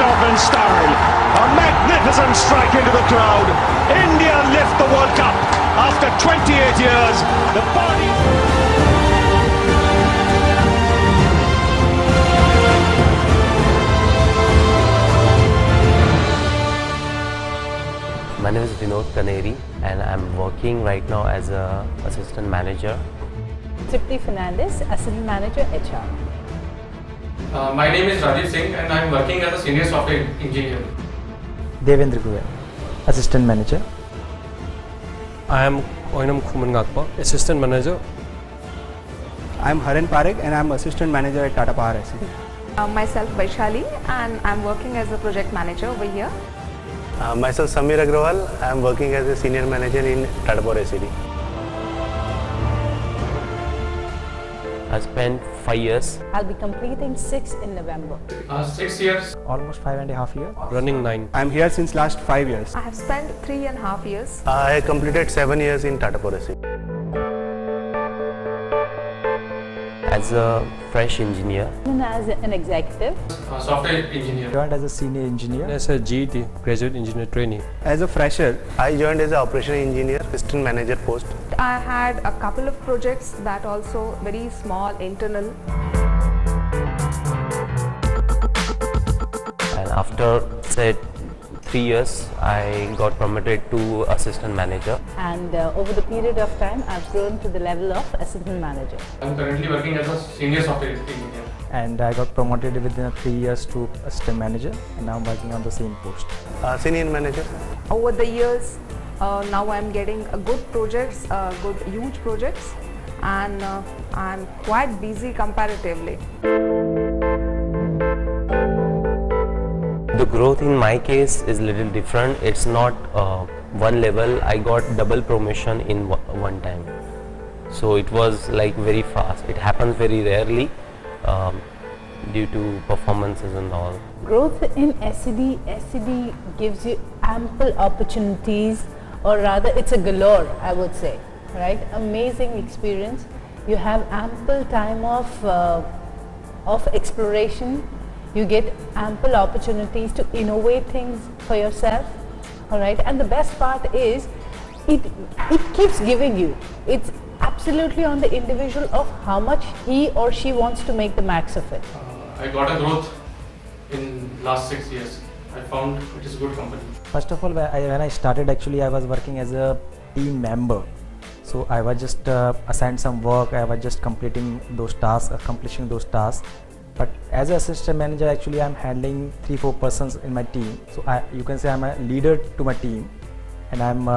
off in style. A magnificent strike into the crowd. India lift the World Cup after 28 years. The body... My name is Vinod Kaneri and I'm working right now as an assistant manager. Tripti Fernandez, Assistant Manager HR. My name is Rajiv Singh and I am working as a senior software engineer. Devendra Goyal, Assistant Manager. I am Oinam Khumangakpa, Assistant Manager. I am Haran Parekh and I am Assistant Manager at Tata Power SC. Myself Vaishali and I am working as a project manager over here. Myself Samir Agrawal, I am working as a senior manager in Tata Power SCD. I spent 5 years. I'll be completing 6 in November. 6 years. Almost 5.5 years. Running 9. I am here since last 5 years. I have spent 3.5 years. I completed 7 years in Tata Power SCD. As a fresh engineer. And as an executive. Software engineer. Joined as a senior engineer. As a GET, Graduate Engineer Trainee. As a fresher, I joined as an operation engineer, assistant manager post. I had a couple of projects that also very small internal. And after say 3 years, I got promoted to assistant manager. And over the period of time, I've grown to the level of Assistant Manager. I am currently working as a senior software engineer. and I got promoted within 3 years to assistant manager, and now I'm working on the same post. Senior manager. Over the years, now I'm getting good projects, huge projects, and I'm quite busy comparatively. The growth in my case is little different. It's not one level. I got double promotion in one time. So it was like very fast. It happens very rarely due to performances and all. Growth in SCD gives you ample opportunities, or rather it's a galore, I would say, right? Amazing experience. You have ample time of exploration. You get ample opportunities to innovate things for yourself, all right? And the best part is, it keeps giving you. It's absolutely on the individual of how much he or she wants to make the max of it. I got a growth in last 6 years. I found it is a good company. First of all, when I started, actually I was working as a team member. So I was just assigned some work. I was just completing those tasks, accomplishing those tasks. But as an assistant manager, actually I'm handling 3-4 persons in my team. So you can say I'm a leader to my team, and I'm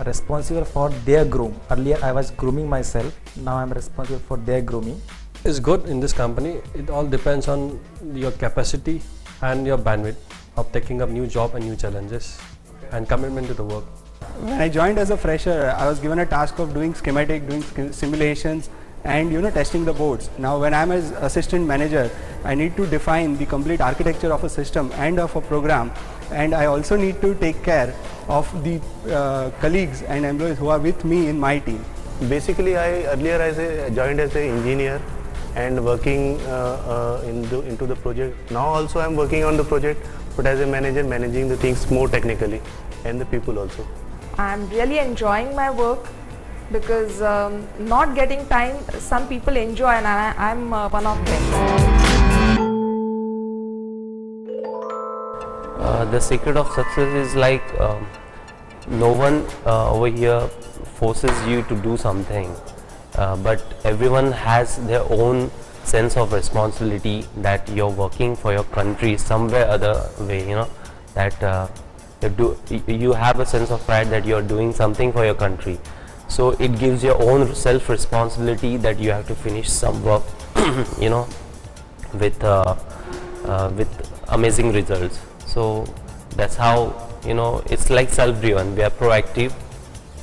responsible for their groom. Earlier I was grooming myself. Now I'm responsible for their grooming. It's good in this company. It all depends on your capacity and your bandwidth of taking up new job and new challenges and commitment to the work. When I joined as a fresher, I was given a task of doing schematic, doing simulations, and testing the boards. Now when I'm as assistant manager, I need to define the complete architecture of a system and of a program, and I also need to take care of the colleagues and employees who are with me in my team. Basically, I earlier joined as an engineer and working into the project. Now also I'm working on the project, but as a manager, managing the things more technically and the people also. I'm really enjoying my work, because not getting time, some people enjoy, and I'm one of them. The secret of success is like no one over here forces you to do something, but everyone has their own sense of responsibility that you're working for your country somewhere other way, that you have a sense of pride that you're doing something for your country. So it gives your own self-responsibility that you have to finish some work, with amazing results. So that's how, it's like self-driven. We are proactive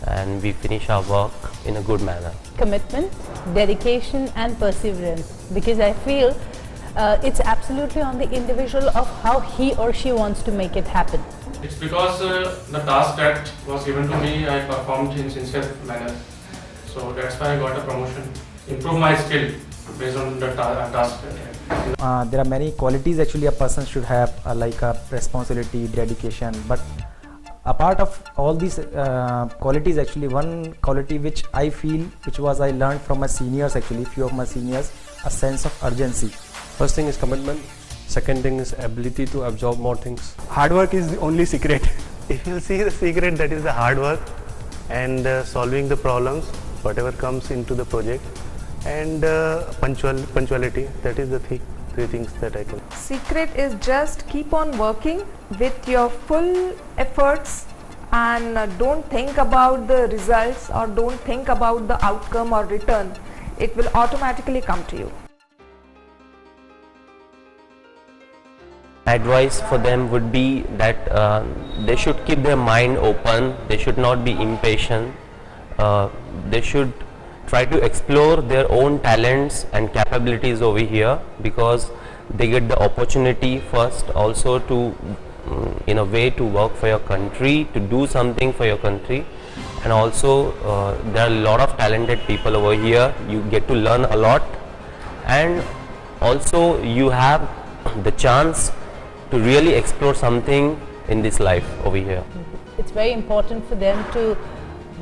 and we finish our work in a good manner. Commitment, dedication and perseverance, because I feel it's absolutely on the individual of how he or she wants to make it happen. It's because the task that was given to me, I performed in sincere manner. So that's why I got a promotion. Improve my skill based on the task. There are many qualities actually a person should have, like responsibility, dedication, but a part of all these qualities, actually one quality which I feel, which was I learned from my seniors, actually few of my seniors, a sense of urgency. First thing is commitment. Second thing is ability to absorb more things. Hard work is the only secret. If you see the secret, that is the hard work and solving the problems, whatever comes into the project, and punctuality. That is the three things that I can. Secret is just keep on working with your full efforts and don't think about the results or don't think about the outcome or return. It will automatically come to you. Advice for them would be that they should keep their mind open, they should not be impatient, they should try to explore their own talents and capabilities over here, because they get the opportunity first also to in a way to work for your country, to do something for your country, and also there are a lot of talented people over here. You get to learn a lot, and also you have the chance to really explore something in this life over here. It's very important for them to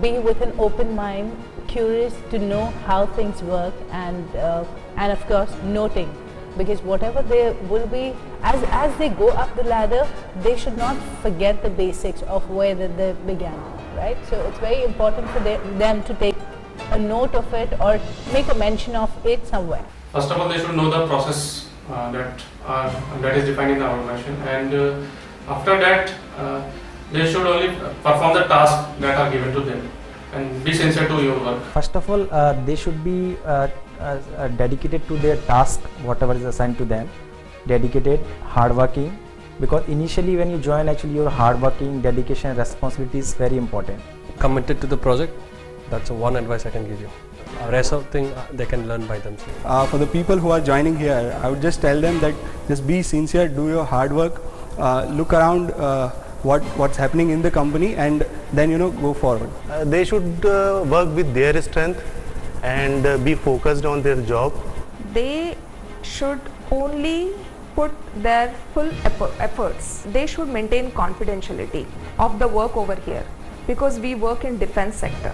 be with an open mind, curious to know how things work, and of course noting, because whatever they will be, as they go up the ladder, they should not forget the basics of where they began, right? So it's very important for them to take a note of it or make a mention of it somewhere. First of all, they should know the process that is defined in the organization, and after that they should only perform the tasks that are given to them and be sincere to your work. First of all, they should be dedicated to their task, whatever is assigned to them, dedicated, hardworking, because initially when you join, actually your hardworking, dedication, responsibility is very important. Committed to the project. That's one advice I can give you. Rest of thing they can learn by themselves. For the people who are joining here, I would just tell them that just be sincere, do your hard work, look around what's happening in the company, and then go forward. They should work with their strength and be focused on their job. They should only put their full efforts. They should maintain confidentiality of the work over here, because we work in defense sector.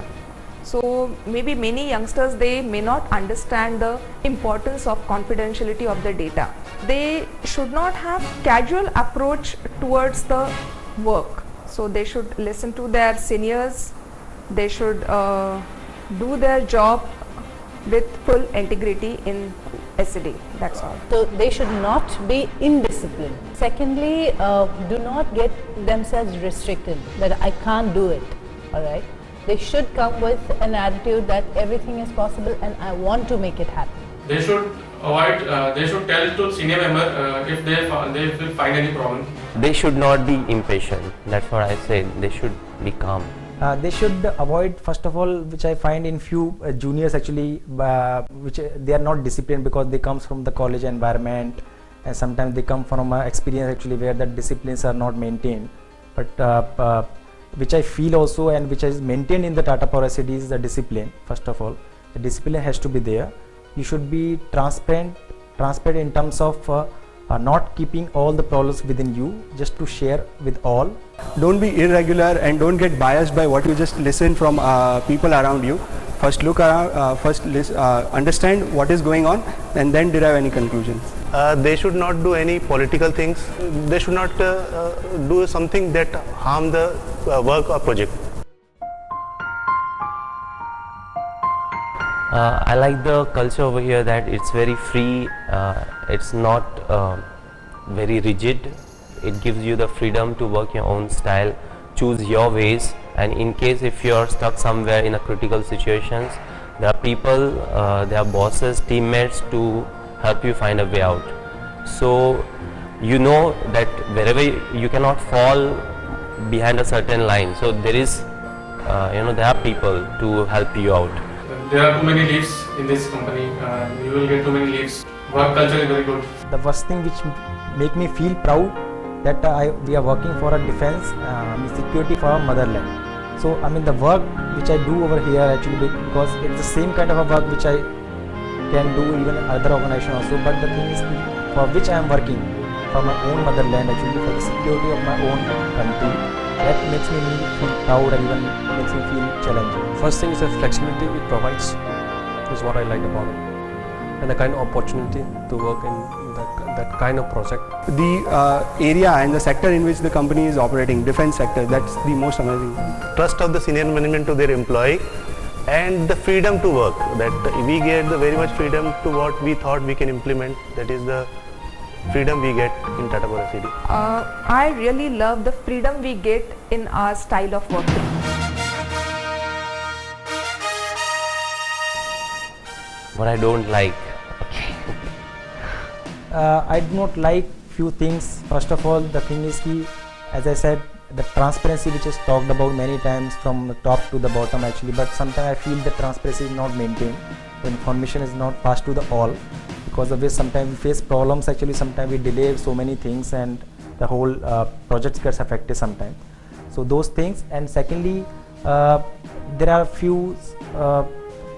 So maybe many youngsters, they may not understand the importance of confidentiality of the data. They should not have casual approach towards the work. So they should listen to their seniors. They should do their job with full integrity in SED. That's all. So they should not be indisciplined. Secondly, do not get themselves restricted that I can't do it. All right. They should come with an attitude that everything is possible and I want to make it happen. They should avoid. They should tell to senior member if they will find any problem. They should not be impatient. That's what I say. They should be calm. They should avoid, first of all, which I find in few juniors actually, which they are not disciplined because they comes from the college environment, and sometimes they come from experience actually where the disciplines are not maintained. But which I feel also, and which is maintained in the Tata Power SED, is the discipline. First of all, the discipline has to be there. You should be transparent in terms of not keeping all the problems within you, just to share with all. Don't be irregular and don't get biased by what you just listen from people around you. First look around, understand what is going on, and then derive any conclusions. They should not do any political things. They should not do something that harm the work or project. I like the culture over here, that it's very free, it's not very rigid. It gives you the freedom to work your own style, choose your ways, and in case if you're stuck somewhere in a critical situations, there are people, there are bosses, teammates to help you find a way out. So you know that wherever you cannot fall behind a certain line, so there is there are people to help you out. There are too many leaves in this company. You will get too many leaves. Work culture is very good. The first thing which make me feel proud that we are working for a defense, security for our motherland. So I mean the work which I do over here actually, because it's the same kind of a work which I can do even other organization also, but the thing is for which I am working, for my own motherland actually, for the security of my own country, that makes me feel proud and even makes me feel challenging. First thing is the flexibility it provides is what I like about it, and the kind of opportunity to work in that kind of project. The area and the sector in which the company is operating, defense sector, that's the most amazing. Trust of the senior management to their employee and the freedom to work, that we get the very much freedom to what we thought we can implement. That is the freedom we get in Tata Power SED. I really love the freedom we get in our style of working. What I don't like. I do not like few things. First of all, the thing is ki, as I said, the transparency which is talked about many times from the top to the bottom actually, but sometimes I feel the transparency is not maintained. The information is not passed to the all, because of which sometimes we face problems actually, sometimes we delay so many things and the whole project gets affected sometimes. So those things, and secondly, there are few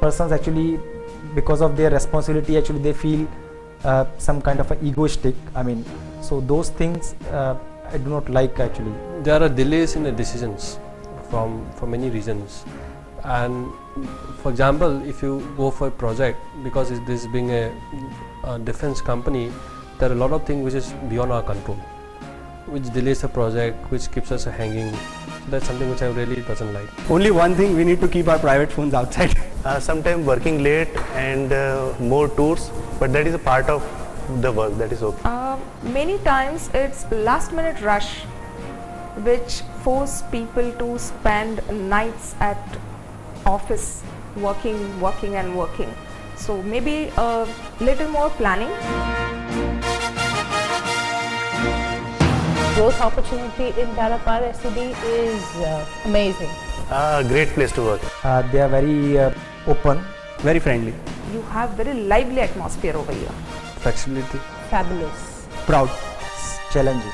persons actually, because of their responsibility actually they feel some kind of a egoistic, I mean, so those things I do not like actually. There are delays in the decisions for many reasons, and for example, if you go for a project, because this being a defense company, there are a lot of things which is beyond our control, which delays the project, which keeps us hanging. So that's something which I really doesn't like. Only one thing, we need to keep our private phones outside. Sometimes working late and more tours, but that is a part of the work, that is okay. Many times it's last minute rush which force people to spend nights at office working. So maybe a little more planning. Growth opportunity in Tata Power SED is amazing. Great place to work. They are very open, Very friendly, You have very lively atmosphere over here. Flexibility. Fabulous. proud, challenging.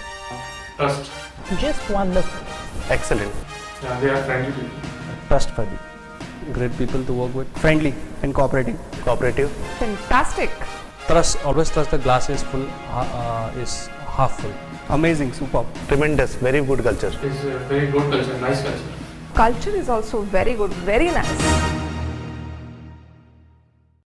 Trust. Just wonderful. Excellent. Yeah, they are friendly people. Trustworthy. Great people to work with. friendly and cooperating. Cooperative. Fantastic. Always trust the glass is full, is half full. Amazing, superb. Tremendous. Very good culture. It's a very good culture, nice culture. Culture is also very good, very nice.